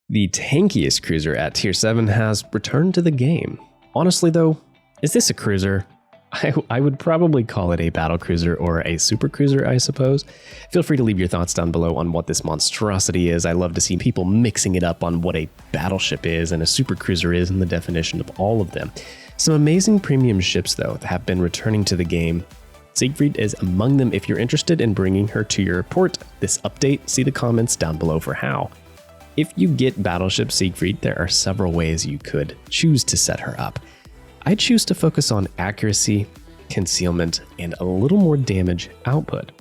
The tankiest cruiser at tier 7 has returned to the game. Honestly though, is this a cruiser? I would probably call it a battlecruiser or a supercruiser, I suppose. Feel free to leave your thoughts down below on what this monstrosity is. I love to see people mixing it up on what a battleship is and a supercruiser is and the definition of all of them. Some amazing premium ships though have been returning to the game. Siegfried is among them. If you're interested in bringing her to your port this update, see the comments down below for how. If you get Battleship Siegfried, there are several ways you could choose to set her up. I choose to focus on accuracy, concealment, and a little more damage output.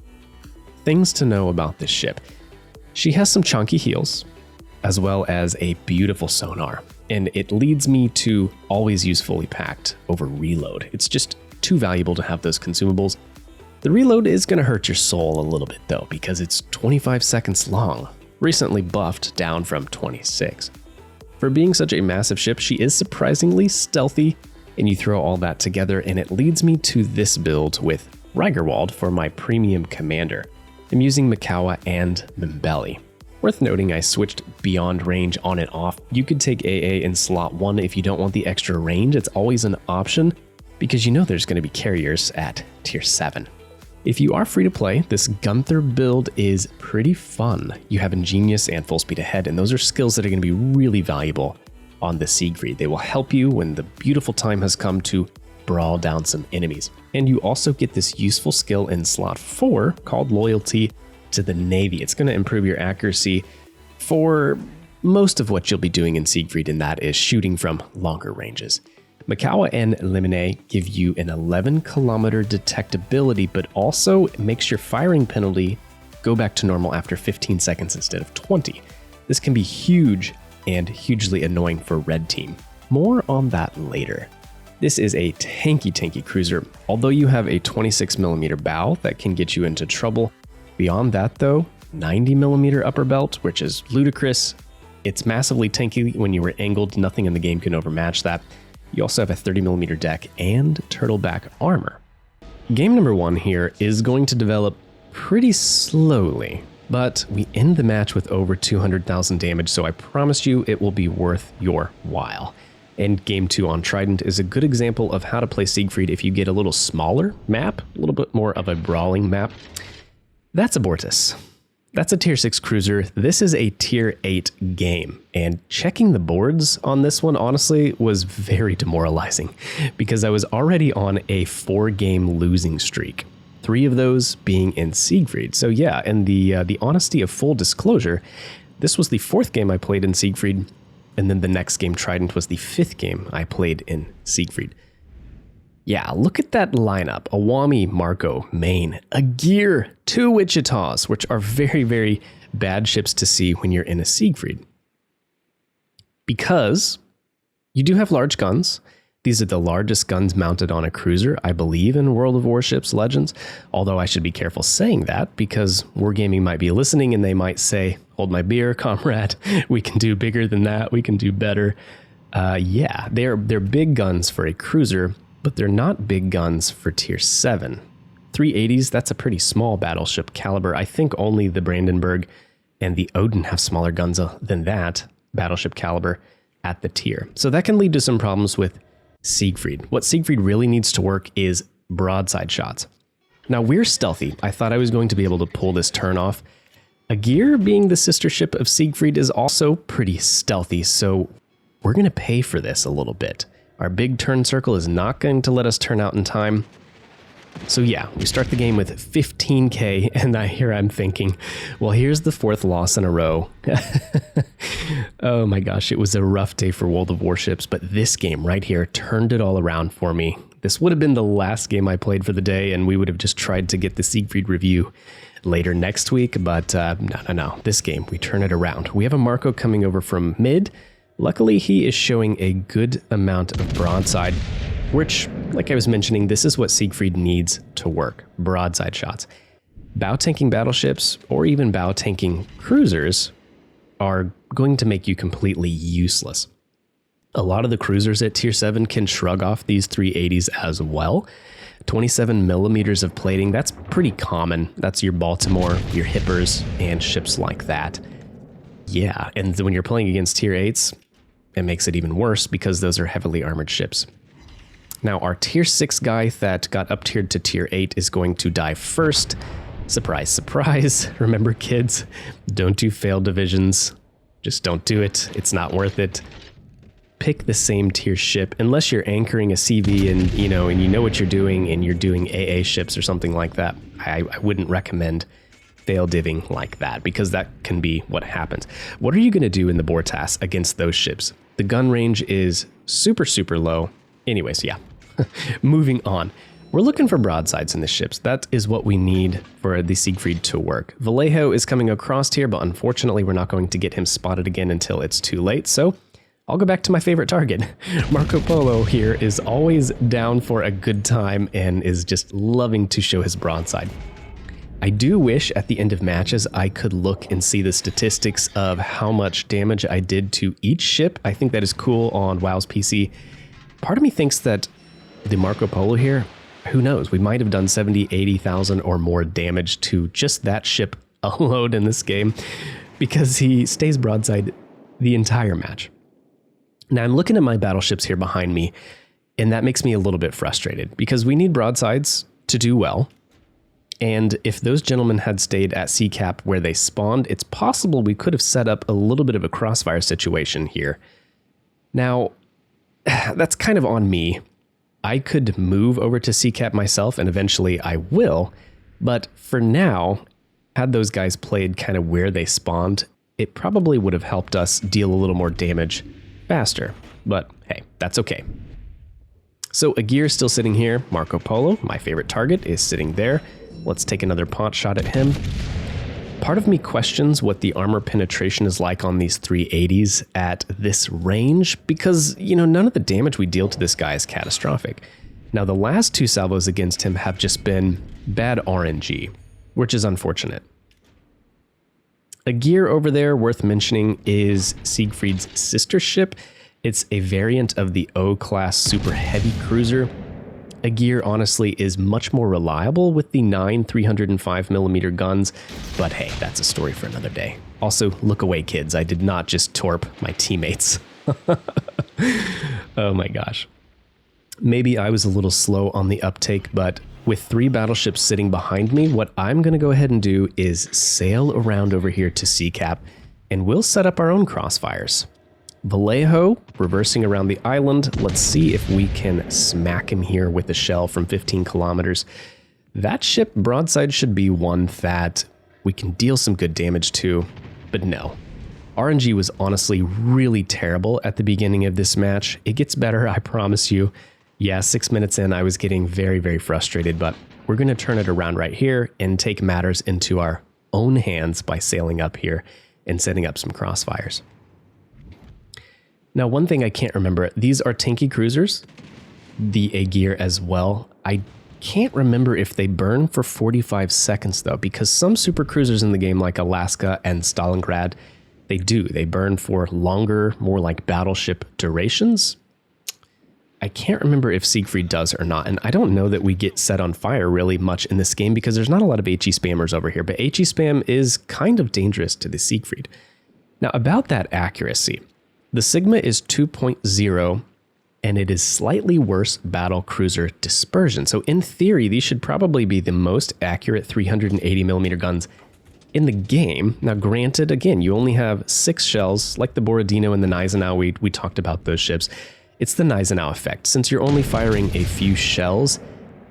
Things to know about this ship. She has some chunky heels, as well as a beautiful sonar, and it leads me to always use fully packed over reload. It's just too valuable to have those consumables. The reload is going to hurt your soul a little bit though, because it's 25 seconds long, recently buffed down from 26. For being such a massive ship, she is surprisingly stealthy, and you throw all that together and it leads me to this build with Rigerwald for my premium commander. I'm using Mikawa and Mimbelli. Worth noting, I switched beyond range on and off. You could take AA in slot 1 if you don't want the extra range. It's always an option because you know there's going to be carriers at tier 7. If you are free to play, this Gunther build is pretty fun. You have Ingenious and Full Speed Ahead, and those are skills that are going to be really valuable on the Siegfried. They will help you when the beautiful time has come to brawl down some enemies. And you also get this useful skill in slot 4 called Loyalty to the Navy. It's going to improve your accuracy for most of what you'll be doing in Siegfried, and that is shooting from longer ranges. Mikawa and Limine give you an 11-kilometer detectability, but also makes your firing penalty go back to normal after 15 seconds instead of 20. This can be huge and hugely annoying for Red Team. More on that later. This is a tanky cruiser, although you have a 26mm bow that can get you into trouble. Beyond that though, 90mm upper belt, which is ludicrous. It's massively tanky when you were angled, nothing in the game can overmatch that. You also have a 30mm deck and turtleback armor. Game number 1 here is going to develop pretty slowly, but we end the match with over 200,000 damage, so I promise you it will be worth your while. And game 2 on Trident is a good example of how to play Siegfried if you get a little smaller map, a little bit more of a brawling map. That's Abortus. That's a tier 6 cruiser. This is a tier 8 game, and checking the boards on this one honestly was very demoralizing because I was already on a 4-game losing streak. 3 of those being in Siegfried. So yeah, and the honesty of full disclosure, this was the 4th game I played in Siegfried, and then the next game, Trident, was the 5th game I played in Siegfried. Yeah, look at that lineup. Awami, Marco, Maine, Aegir, 2 Wichitas, which are very, very bad ships to see when you're in a Siegfried. Because you do have large guns. These are the largest guns mounted on a cruiser, I believe, in World of Warships Legends. Although I should be careful saying that because Wargaming might be listening and they might say, hold my beer, comrade. We can do bigger than that. We can do better. Yeah, they're big guns for a cruiser, but they're not big guns for tier 7. 380s, that's a pretty small battleship caliber. I think only the Brandenburg and the Odin have smaller guns than that battleship caliber at the tier. So that can lead to some problems with Siegfried. What Siegfried really needs to work is broadside shots. Now we're stealthy. I thought I was going to be able to pull this turn off. Aegir, being the sister ship of Siegfried, is also pretty stealthy, so we're going to pay for this a little bit. Our big turn circle is not going to let us turn out in time. So yeah, we start the game with 15k, and here I'm thinking, well, here's the 4th loss in a row. Oh my gosh, it was a rough day for World of Warships, but this game right here turned it all around for me. This would have been the last game I played for the day, and we would have just tried to get the Siegfried review later next week, but no. This game, we turn it around. We have a Marco coming over from mid. Luckily, he is showing a good amount of broadside, which, like I was mentioning, this is what Siegfried needs to work, broadside shots. Bow tanking battleships, or even bow tanking cruisers, are going to make you completely useless. A lot of the cruisers at tier 7 can shrug off these 380s as well. 27mm of plating, that's pretty common. That's your Baltimore, your Hippers, and ships like that. Yeah, and when you're playing against tier 8s, it makes it even worse because those are heavily armored ships. Now, our tier 6 guy that got up tiered to tier 8 is going to die first. Surprise, surprise. Remember, kids, don't do failed divisions. Just don't do it. It's not worth it. Pick the same tier ship unless you're anchoring a CV and you know what you're doing and you're doing AA ships or something like that. I wouldn't recommend fail divving like that because that can be what happens. What are you going to do in the Bortas against those ships? The gun range is super, super low. Anyways, yeah. Moving on. We're looking for broadsides in the ships. That is what we need for the Siegfried to work. Vallejo is coming across here, but unfortunately we're not going to get him spotted again until it's too late. So I'll go back to my favorite target. Marco Polo here is always down for a good time and is just loving to show his broadside. I do wish at the end of matches I could look and see the statistics of how much damage I did to each ship. I think that is cool on WoW's PC. Part of me thinks that the Marco Polo here, who knows, we might have done 70, 80,000 or more damage to just that ship alone in this game because he stays broadside the entire match. Now I'm looking at my battleships here behind me, and that makes me a little bit frustrated because we need broadsides to do well. And if those gentlemen had stayed at sea cap where they spawned, it's possible we could have set up a little bit of a crossfire situation here. Now, that's kind of on me. I could move over to sea cap myself, and eventually I will. But for now, had those guys played kind of where they spawned, it probably would have helped us deal a little more damage faster. But hey, that's okay. So Aguirre is still sitting here. Marco Polo, my favorite target, is sitting there. Let's take another pot shot at him. Part of me questions what the armor penetration is like on these 380s at this range because, none of the damage we deal to this guy is catastrophic. Now, the last two salvos against him have just been bad RNG, which is unfortunate. Aguirre over there, worth mentioning, is Siegfried's sister ship. It's a variant of the O-class super heavy cruiser. Aguirre honestly is much more reliable with the 9 305mm guns, but hey, that's a story for another day. Also, look away, kids. I did not just torp my teammates. Oh my gosh. Maybe I was a little slow on the uptake, but with 3 battleships sitting behind me, what I'm going to go ahead and do is sail around over here to sea cap, and we'll set up our own crossfires. Vallejo, reversing around the island. Let's see if we can smack him here with a shell from 15 kilometers. That ship broadside should be one that we can deal some good damage to, but no. RNG was honestly really terrible at the beginning of this match. It gets better, I promise you. Yeah, 6 minutes in, I was getting very, very frustrated, but we're going to turn it around right here and take matters into our own hands by sailing up here and setting up some crossfires. Now, one thing I can't remember, these are tanky cruisers, the Aguirre as well. I can't remember if they burn for 45 seconds though, because some super cruisers in the game like Alaska and Stalingrad, they do. They burn for longer, more like battleship durations. I can't remember if Siegfried does or not, and I don't know that we get set on fire really much in this game because there's not a lot of HE spammers over here, but HE spam is kind of dangerous to the Siegfried. Now, about that accuracy, the Sigma is 2.0, and it is slightly worse battle cruiser dispersion. So in theory, these should probably be the most accurate 380mm guns in the game. Now, granted, again, you only have 6 shells, like the Borodino and the Gneisenau. We talked about those ships. It's the Gneisenau effect. Since you're only firing a few shells,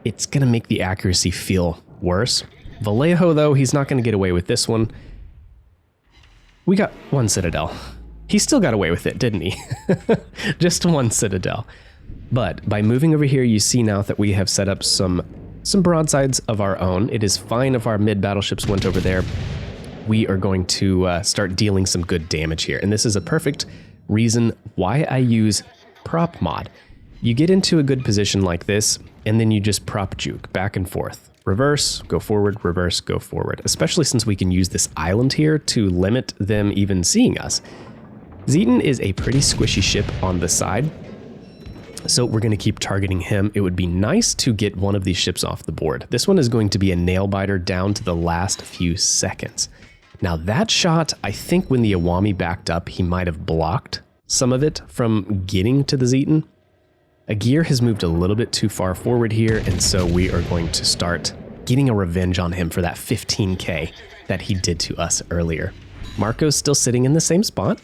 it's going to make the accuracy feel worse. Vallejo, though, he's not going to get away with this one. We got 1 Citadel. He still got away with it, didn't he? Just 1 Citadel. But by moving over here, you see now that we have set up some broadsides of our own. It is fine if our mid battleships went over there. We are going to start dealing some good damage here. And this is a perfect reason why I use prop mod. You get into a good position like this, and then you just prop juke back and forth. Reverse, go forward, reverse, go forward. Especially since we can use this island here to limit them even seeing us. Zeton is a pretty squishy ship on the side, so we're going to keep targeting him. It would be nice to get one of these ships off the board. This one is going to be a nail biter down to the last few seconds. Now that shot, I think when the Iwami backed up, he might have blocked some of it from getting to the Zeton. Agir has moved a little bit too far forward here, and so we are going to start getting a revenge on him for that 15k that he did to us earlier. Marco's still sitting in the same spot.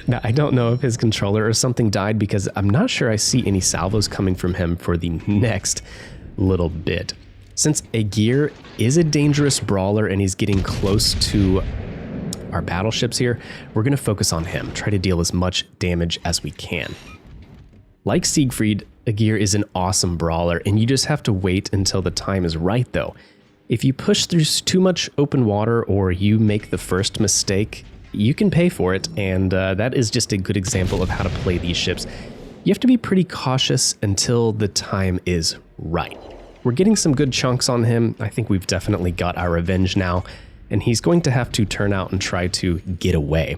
Now, I don't know if his controller or something died because I'm not sure I see any salvos coming from him for the next little bit. Since Agir is a dangerous brawler and he's getting close to our battleships here, we're going to focus on him, try to deal as much damage as we can. Like Siegfried, Agir is an awesome brawler, and you just have to wait until the time is right though. If you push through too much open water or you make the first mistake, you can pay for it, and that is just a good example of how to play these ships. You have to be pretty cautious until the time is right. We're getting some good chunks on him. I think we've definitely got our revenge now, and he's going to have to turn out and try to get away.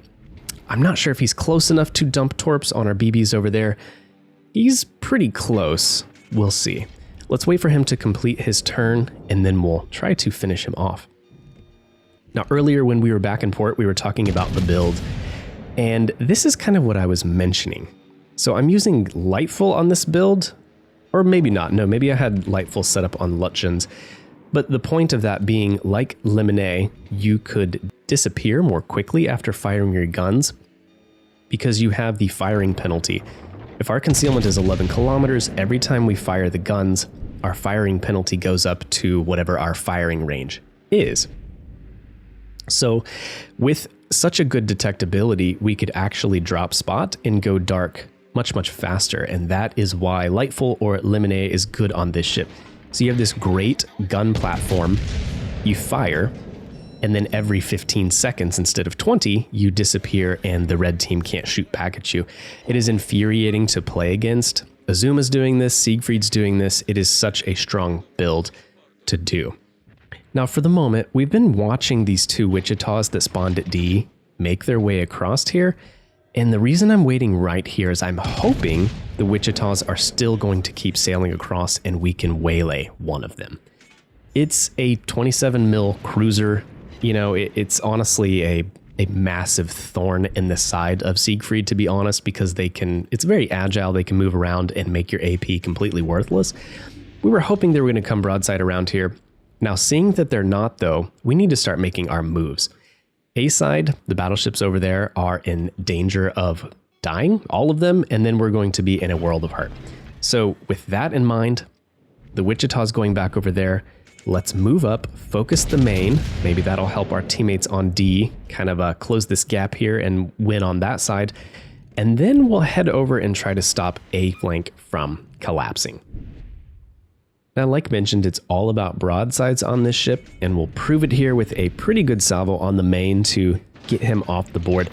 I'm not sure if he's close enough to dump torps on our BBs over there. He's pretty close. We'll see. Let's wait for him to complete his turn, and then we'll try to finish him off. Now, earlier when we were back in port, we were talking about the build, and this is kind of what I was mentioning. So I'm using Lightful on this build, or maybe not. No, maybe I had Lightful set up on Lutjens. But the point of that being, like Lemonade, you could disappear more quickly after firing your guns because you have the firing penalty. If our concealment is 11 kilometers, every time we fire the guns, our firing penalty goes up to whatever our firing range is. So with such a good detectability, we could actually drop spot and go dark much, much faster. And that is why Lightful or Lemonade is good on this ship. So you have this great gun platform, you fire, and then every 15 seconds instead of 20, you disappear and the red team can't shoot back at you. It is infuriating to play against. Azuma's doing this, Siegfried's doing this. It is such a strong build to do. Now, for the moment, we've been watching these two Wichitas that spawned at D make their way across here, and the reason I'm waiting right here is I'm hoping the Wichitas are still going to keep sailing across and we can waylay one of them. It's a 27 mil cruiser. You know, it's honestly a massive thorn in the side of Siegfried, to be honest, because it's very agile, they can move around and make your AP completely worthless. We were hoping they were going to come broadside around here. Now, seeing that they're not, though, we need to start making our moves. A side, the battleships over there are in danger of dying, all of them, and then we're going to be in a world of hurt. So with that in mind, the Wichita's going back over there. Let's move up, focus the main. Maybe that'll help our teammates on D kind of close this gap here and win on that side. And then we'll head over and try to stop A flank from collapsing. Now, like mentioned, it's all about broadsides on this ship, and we'll prove it here with a pretty good salvo on the main to get him off the board.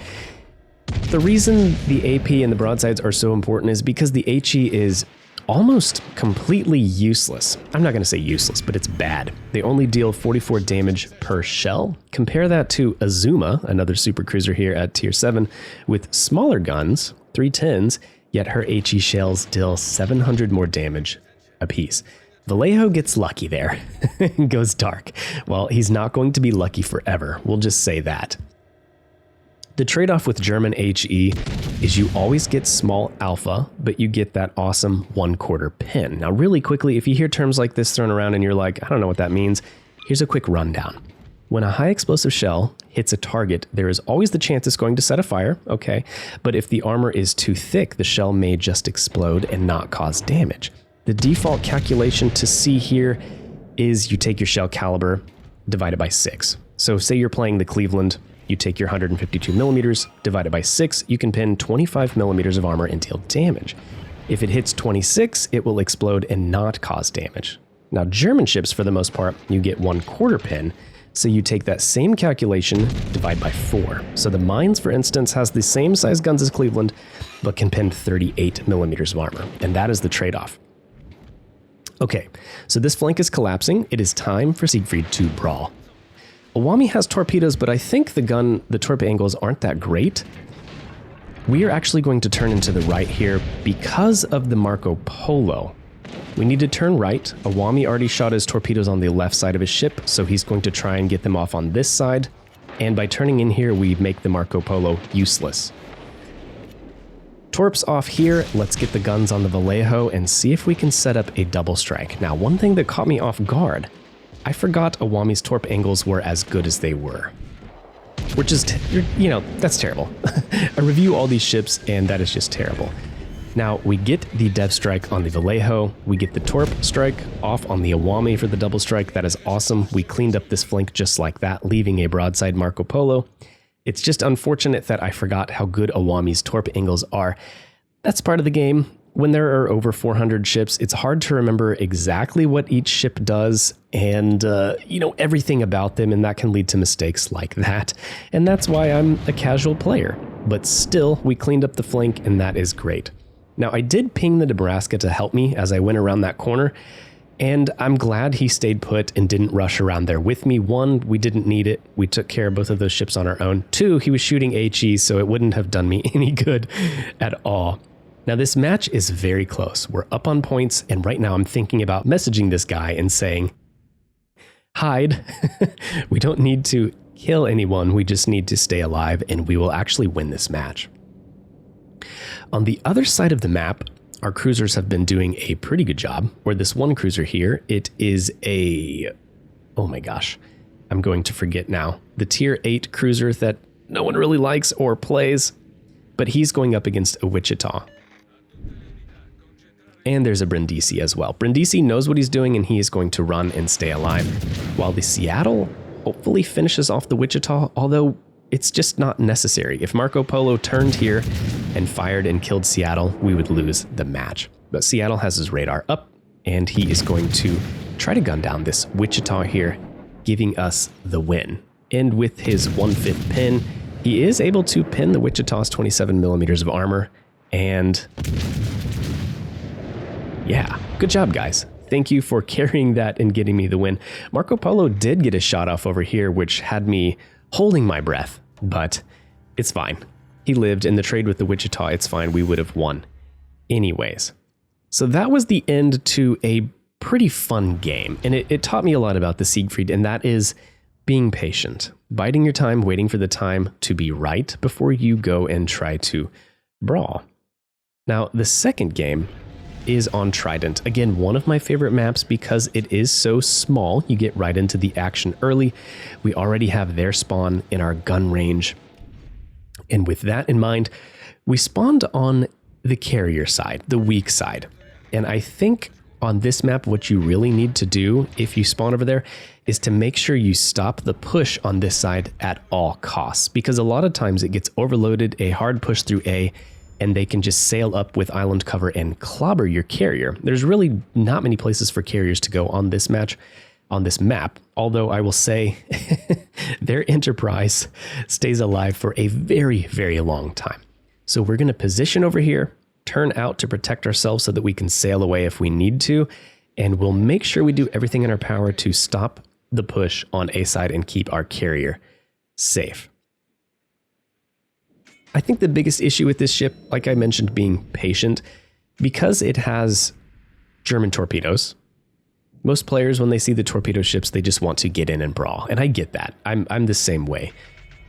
The reason the AP and the broadsides are so important is because the HE is almost completely useless. I'm not going to say useless, but it's bad. They only deal 44 damage per shell. Compare that to Azuma, another supercruiser here at tier 7, with smaller guns, 310s, yet her HE shells deal 700 more damage apiece. Vallejo gets lucky there and goes dark. Well, he's not going to be lucky forever. We'll just say that. The trade-off with German HE is you always get small alpha, but you get that awesome 1/4 pin. Now, really quickly, if you hear terms like this thrown around and you're like, I don't know what that means, here's a quick rundown. When a high explosive shell hits a target, there is always the chance it's going to set a fire, okay? But if the armor is too thick, the shell may just explode and not cause damage. The default calculation to see here is you take your shell caliber divided by 6. So say you're playing the Cleveland, you take your 152 millimeters divided by 6, you can pin 25 millimeters of armor and deal damage. If it hits 26, it will explode and not cause damage. Now, German ships, for the most part, you get 1/4 pin, so you take that same calculation, divide by 4. So the Mines, for instance, has the same size guns as Cleveland, but can pin 38 millimeters of armor, and that is the trade-off. Okay, so this flank is collapsing. It is time for Siegfried to brawl. Iwami has torpedoes, but I think the torp angles aren't that great. We are actually going to turn into the right here because of the Marco Polo. We need to turn right. Awami already shot his torpedoes on the left side of his ship, so he's going to try and get them off on this side. And by turning in here, we make the Marco Polo useless. Torps off here. Let's get the guns on the Vallejo and see if we can set up a double strike. Now, one thing that caught me off guard, I forgot Awami's torp angles were as good as they were. Which is, that's terrible. I review all these ships and that is just terrible. Now, we get the dev strike on the Vallejo, we get the torp strike off on the Awami for the double strike. That is awesome. We cleaned up this flank just like that, leaving a broadside Marco Polo. It's just unfortunate that I forgot how good Awami's torp angles are. That's part of the game. When there are over 400 ships, it's hard to remember exactly what each ship does and, everything about them, and that can lead to mistakes like that. And that's why I'm a casual player. But still, we cleaned up the flank, and that is great. Now, I did ping the Nebraska to help me as I went around that corner, and I'm glad he stayed put and didn't rush around there with me. One, we didn't need it. We took care of both of those ships on our own. Two, he was shooting HE, so it wouldn't have done me any good at all. Now, this match is very close. We're up on points, and right now I'm thinking about messaging this guy and saying, hide. We don't need to kill anyone. We just need to stay alive, and we will actually win this match. On the other side of the map, our cruisers have been doing a pretty good job. Where this one cruiser here, it is oh my gosh, I'm going to forget now. The tier 8 cruiser that no one really likes or plays, but he's going up against a Wichita. And there's a Brindisi as well. Brindisi knows what he's doing and he is going to run and stay alive, while the Seattle hopefully finishes off the Wichita, although it's just not necessary. If Marco Polo turned here and fired and killed Seattle, we would lose the match. But Seattle has his radar up, and he is going to try to gun down this Wichita here, giving us the win. And with his 1/5 pin, he is able to pin the Wichita's 27 millimeters of armor. And yeah, good job, guys. Thank you for carrying that and getting me the win. Marco Polo did get a shot off over here, which had me holding my breath, but it's fine. He lived in the trade with the Wichita. It's fine. We would have won anyways. So that was the end to a pretty fun game. And it taught me a lot about the Siegfried, and that is being patient, biding your time, waiting for the time to be right before you go and try to brawl. Now, the second game is on Trident. Again, one of my favorite maps because it is so small. You get right into the action early. We already have their spawn in our gun range. And with that in mind, we spawned on the carrier side, the weak side. And I think on this map, what you really need to do if you spawn over there is to make sure you stop the push on this side at all costs, because a lot of times it gets overloaded, a hard push through A, and they can just sail up with island cover and clobber your carrier. There's really not many places for carriers to go on this map, although I will say their Enterprise stays alive for a very, very long time. So we're going to position over here, turn out to protect ourselves so that we can sail away if we need to, and we'll make sure we do everything in our power to stop the push on A side and keep our carrier safe. I think the biggest issue with this ship, like I mentioned, being patient, because it has German torpedoes. Most players, when they see the torpedo ships, they just want to get in and brawl, and I get that. I'm the same way.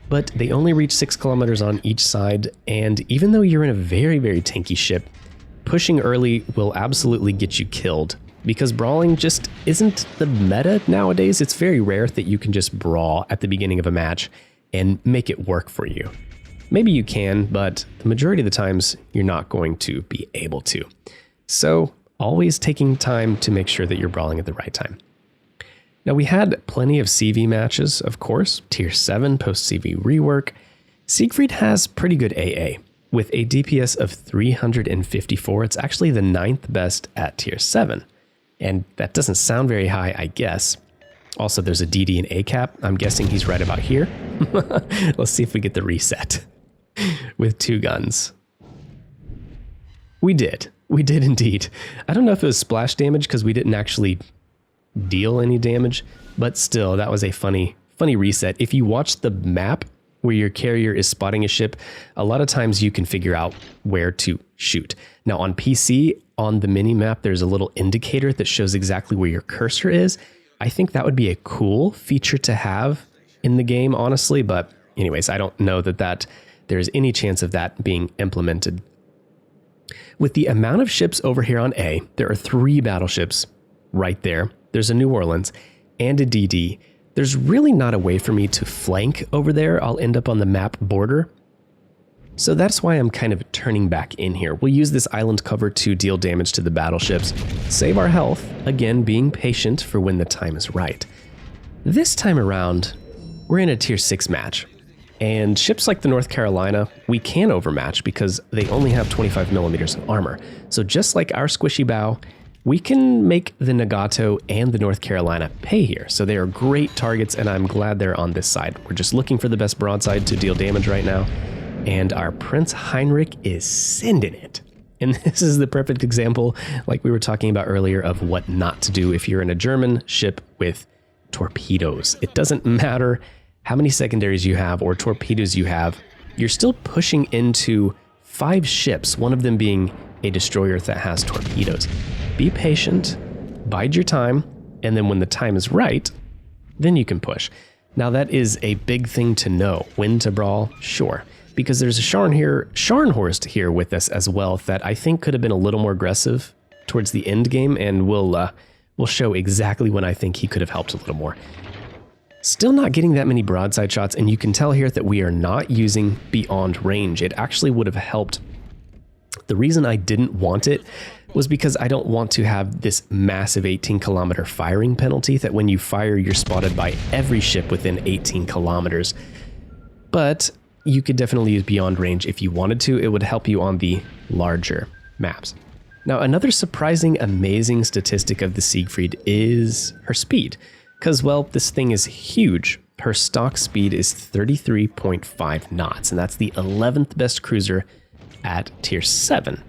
But they only reach 6 kilometers on each side, and even though you're in a very, very tanky ship, pushing early will absolutely get you killed, because brawling just isn't the meta nowadays. It's very rare that you can just brawl at the beginning of a match and make it work for you. Maybe you can, but the majority of the times you're not going to be able to. So always taking time to make sure that you're brawling at the right time. Now, we had plenty of CV matches, of course, tier 7 post-CV rework. Siegfried has pretty good AA. With a DPS of 354, it's actually the 9th best at tier 7. And that doesn't sound very high, I guess. Also, there's a DD and A cap. I'm guessing he's right about here. Let's see if we get the reset with 2 guns. We did. We did indeed. I don't know if it was splash damage because we didn't actually deal any damage, but still, that was a funny reset. If you watch the map where your carrier is spotting a ship, a lot of times you can figure out where to shoot. Now on PC, on the mini map there's a little indicator that shows exactly where your cursor is. I think that would be a cool feature to have in the game, honestly. But anyways, I don't know that there's any chance of that being implemented. With the amount of ships over here on A, there are 3 battleships right there. There's a New Orleans and a DD. There's really not a way for me to flank over there. I'll end up on the map border. So that's why I'm kind of turning back in here. We'll use this island cover to deal damage to the battleships, save our health, again being patient for when the time is right. This time around, we're in a tier 6 match. And ships like the North Carolina, we can overmatch because they only have 25 millimeters of armor. So just like our squishy bow, we can make the Nagato and the North Carolina pay here. So they are great targets, and I'm glad they're on this side. We're just looking for the best broadside to deal damage right now. And our Prince Heinrich is sending it. And this is the perfect example, like we were talking about earlier, of what not to do if you're in a German ship with torpedoes. It doesn't matter how many secondaries you have or torpedoes you have, you're still pushing into 5 ships, one of them being a destroyer that has torpedoes. Be patient, bide your time, and then when the time is right, then you can push. Now that is a big thing to know. When to brawl? Sure. Because there's a Scharnhorst here with us as well that I think could have been a little more aggressive towards the end game, and we'll show exactly when I think he could have helped a little more. Still not getting that many broadside shots, and you can tell here that we are not using beyond range. It actually would have helped. The reason I didn't want it was because I don't want to have this massive 18-kilometer firing penalty that when you fire, you're spotted by every ship within 18 kilometers. But you could definitely use beyond range if you wanted to. It would help you on the larger maps. Now, another surprising, amazing statistic of the Siegfried is her speed. Because, well, this thing is huge. Her stock speed is 33.5 knots, and that's the 11th best cruiser at tier 7.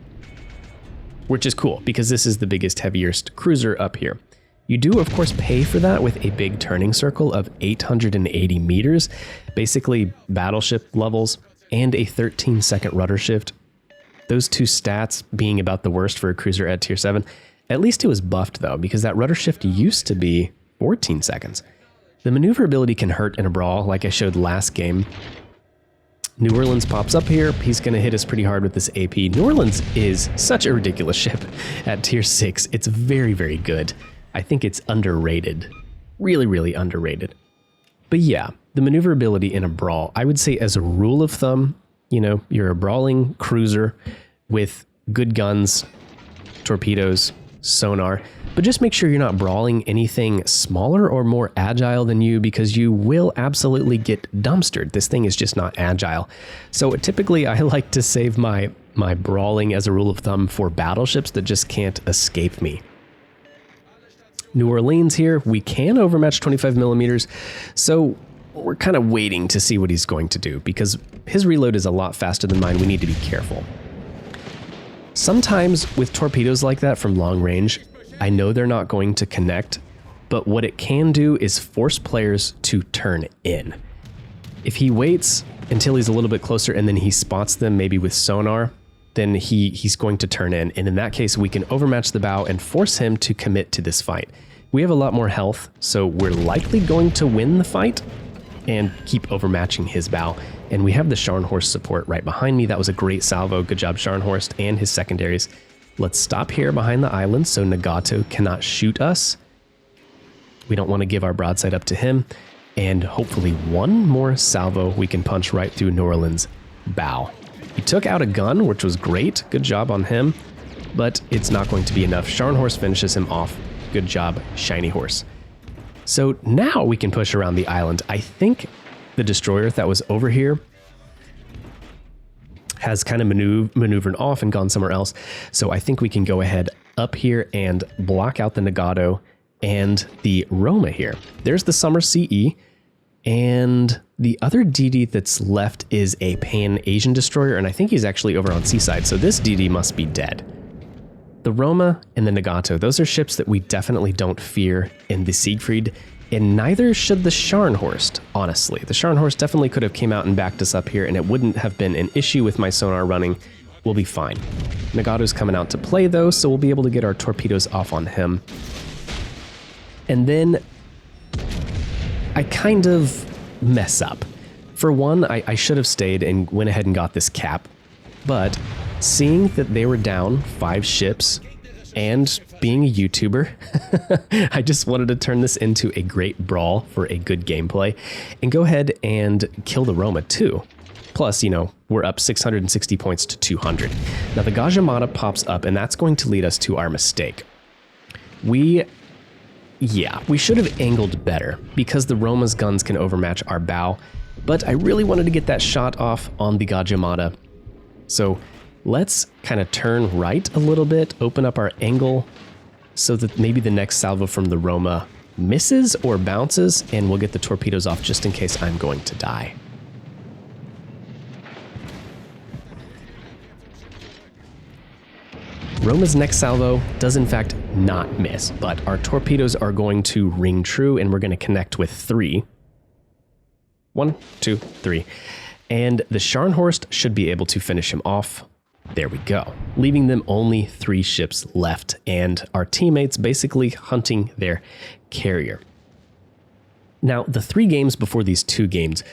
Which is cool, because this is the biggest, heaviest cruiser up here. You do, of course, pay for that with a big turning circle of 880 meters, basically battleship levels, and a 13-second rudder shift. Those 2 stats being about the worst for a cruiser at tier 7. At least it was buffed, though, because that rudder shift used to be 14 seconds. The maneuverability can hurt in a brawl, like I showed last game. New Orleans pops up here. He's going to hit us pretty hard with this AP. New Orleans is such a ridiculous ship at tier 6. It's very, very good. I think it's underrated. Really, really underrated. But yeah, the maneuverability in a brawl, I would say as a rule of thumb, you know, you're a brawling cruiser with good guns, torpedoes, sonar, but just make sure you're not brawling anything smaller or more agile than you, because you will absolutely get dumpstered. This thing is just not agile. So typically I like to save my brawling as a rule of thumb for battleships that just can't escape me. New Orleans here, we can overmatch 25 millimeters, so we're kind of waiting to see what he's going to do, because his reload is a lot faster than mine. We need to be careful. Sometimes with torpedoes like that from long range, I know they're not going to connect, but what it can do is force players to turn in. If he waits until he's a little bit closer and then he spots them maybe with sonar, then he's going to turn in. And in that case, we can overmatch the bow and force him to commit to this fight. We have a lot more health, so we're likely going to win the fight and keep overmatching his bow. And we have the Scharnhorst support right behind me. That was a great salvo. Good job, Scharnhorst and his secondaries. Let's stop here behind the island so Nagato cannot shoot us. We don't want to give our broadside up to him. And hopefully one more salvo we can punch right through New Orleans' bow. He took out a gun, which was great. Good job on him. But it's not going to be enough. Scharnhorst finishes him off. Good job, Shiny Horse. So now we can push around the island. I think the destroyer that was over here has kind of maneuvered off and gone somewhere else. So I think we can go ahead up here and block out the Nagato and the Roma here. There's the Summer CE, and the other DD that's left is a Pan-Asian destroyer, and I think he's actually over on Seaside, so this DD must be dead. The Roma and the Nagato, those are ships that we definitely don't fear in the Siegfried, and neither should the Scharnhorst, honestly. The Scharnhorst definitely could have came out and backed us up here, and it wouldn't have been an issue with my sonar running we'll be fine. Nagato's coming out to play though, so we'll be able to get our torpedoes off on him. And then I kind of mess up. For one, I should have stayed and went ahead and got this cap, but seeing that they were down 5 ships and being a YouTuber, I just wanted to turn this into a great brawl for a good gameplay and go ahead and kill the Roma too. Plus, you know, we're up 660 points to 200. Now the Gajimata pops up, and that's going to lead us to our mistake. We should have angled better because the Roma's guns can overmatch our bow, but I really wanted to get that shot off on the Gajimata. So let's kind of turn right a little bit, open up our angle so that maybe the next salvo from the Roma misses or bounces, and we'll get the torpedoes off just in case I'm going to die. Roma's next salvo does in fact not miss, but our torpedoes are going to ring true and we're going to connect with 3. 1, 2, 3. And the Scharnhorst should be able to finish him off. There we go. Leaving them only 3 ships left and our teammates basically hunting their carrier. Now, the 3 games before these 2 games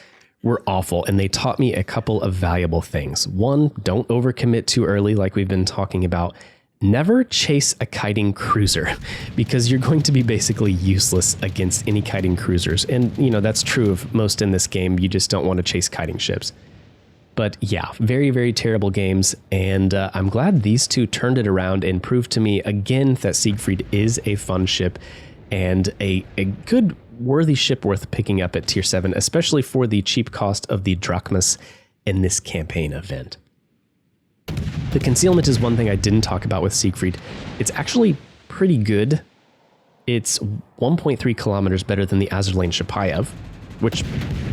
were awful, and they taught me a couple of valuable things. 1, don't overcommit too early like we've been talking about. Never chase a kiting cruiser because you're going to be basically useless against any kiting cruisers. And, you know, that's true of most in this game. You just don't want to chase kiting ships. But yeah, very, very terrible games. And I'm glad these 2 turned it around and proved to me again that Siegfried is a fun ship and a good, worthy ship worth picking up at tier 7, especially for the cheap cost of the drachmas in this campaign event. The concealment is one thing I didn't talk about with Siegfried. It's actually pretty good. It's 1.3 kilometers better than the Azerlane Shapayev, which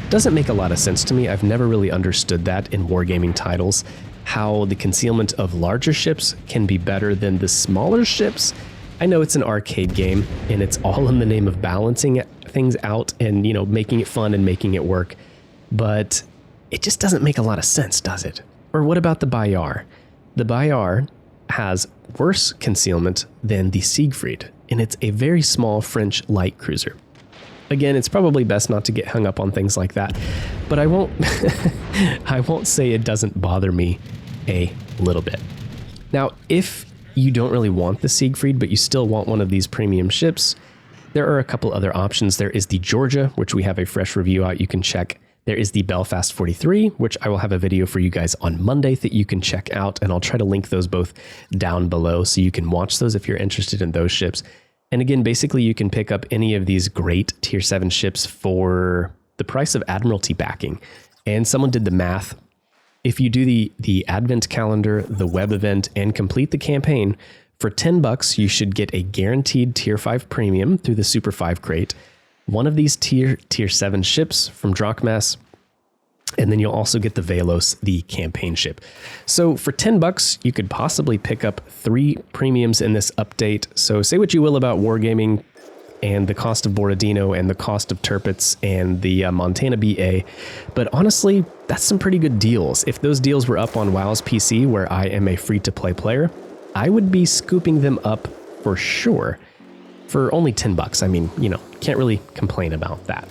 doesn't make a lot of sense to me. I've never really understood that in wargaming titles, how the concealment of larger ships can be better than the smaller ships. I know it's an arcade game and it's all in the name of balancing things out and, you know, making it fun and making it work, but it just doesn't make a lot of sense, does it? Or what about the Bayard? The Bayard has worse concealment than the Siegfried, and it's a very small French light cruiser. Again, it's probably best not to get hung up on things like that, but I won't I won't say it doesn't bother me a little bit. Now, if you don't really want the Siegfried, but you still want one of these premium ships, there are a couple other options. There is the Georgia, which we have a fresh review out you can check. There is the Belfast 43, which I will have a video for you guys on Monday that you can check out, and I'll try to link those both down below so you can watch those if you're interested in those ships. And again, basically you can pick up any of these great tier 7 ships for the price of Admiralty backing. And someone did the math. If you do the Advent calendar, the web event, and complete the campaign, for $10 you should get a guaranteed tier 5 premium through the Super 5 crate, one of these tier 7 ships from Drachmas, and then you'll also get the Velos, the campaign ship. So for $10, you could possibly pick up 3 premiums in this update. So say what you will about wargaming and the cost of Borodino and the cost of Tirpitz and the Montana BA, but honestly, that's some pretty good deals. If those deals were up on WoW's PC, where I am a free-to-play player, I would be scooping them up for sure. For only $10, I mean, you know, can't really complain about that.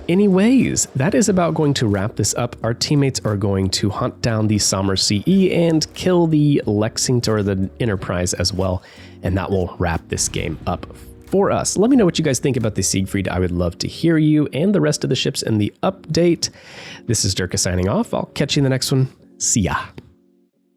Anyways, that is about going to wrap this up. Our teammates are going to hunt down the Sommer CE and kill the Lexington or the Enterprise as well, and that will wrap this game up for us. Let me know what you guys think about the Siegfried. I would love to hear you and the rest of the ships in the update. This is Derka signing off. I'll catch you in the next one. See ya.